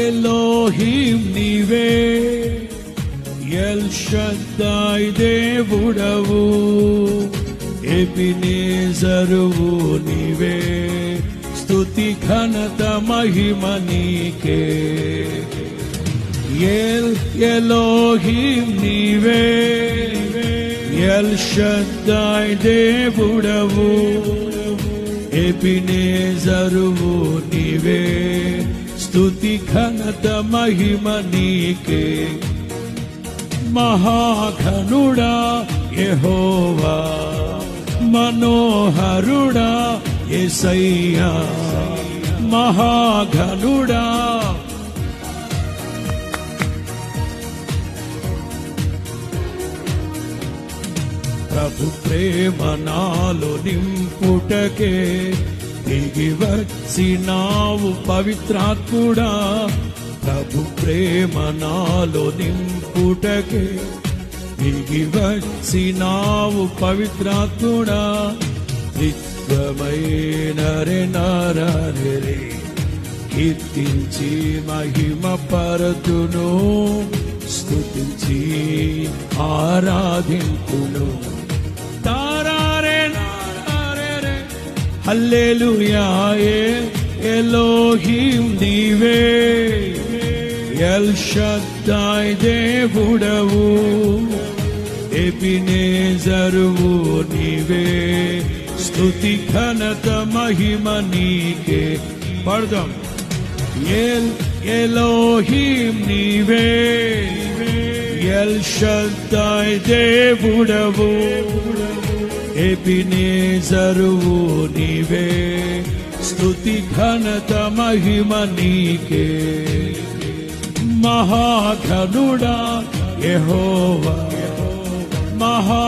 ఎలోహిం నీవే, ఎల్ షద్దాయ్ దేవుడవు, ఎబినేజరువు నీవే, స్తుతి ఘనత మహిమ నీకే. ఎలోహిం నీవే, ఎల్ షద్దాయ్ దేవుడవు, ఎబినేజరువు నీవే, స్తుతి ఘనత మహిమ నీకే. మహాఘనుడా యెహోవా, మనోహరుడా యేసయ్యా, మహాఘనుడా ప్రభు ప్రేమ నాలో నింపుటకే దిగి వచ్చినావు పవిత్రాత్ముడా. ప్రభు ప్రేమ నాలో నింపుటకే దిగి వచ్చినావు పవిత్రాత్ముడా. నిత్యమైన నరరే కీర్తించి మహిమ పరతును, స్తుతించి ఆరాధింతును. తారారే నారే హల్లెలూయా. ఎలోహిం నీవే, ఎల్ షద్దాయ్ దేవుడవు, ఎబినేజరువు నీవే, స్తుతి ఘనత మహిమ నీకే. పడదాం. ఎలోహిం నీవే, ఎల్ షద్దాయ్ దేవుడవు, ఎబినేజరువు నీవే, స్తుతి ఘనత మహిమ నీకే. మహాఘనుడా యెహోవా, మహా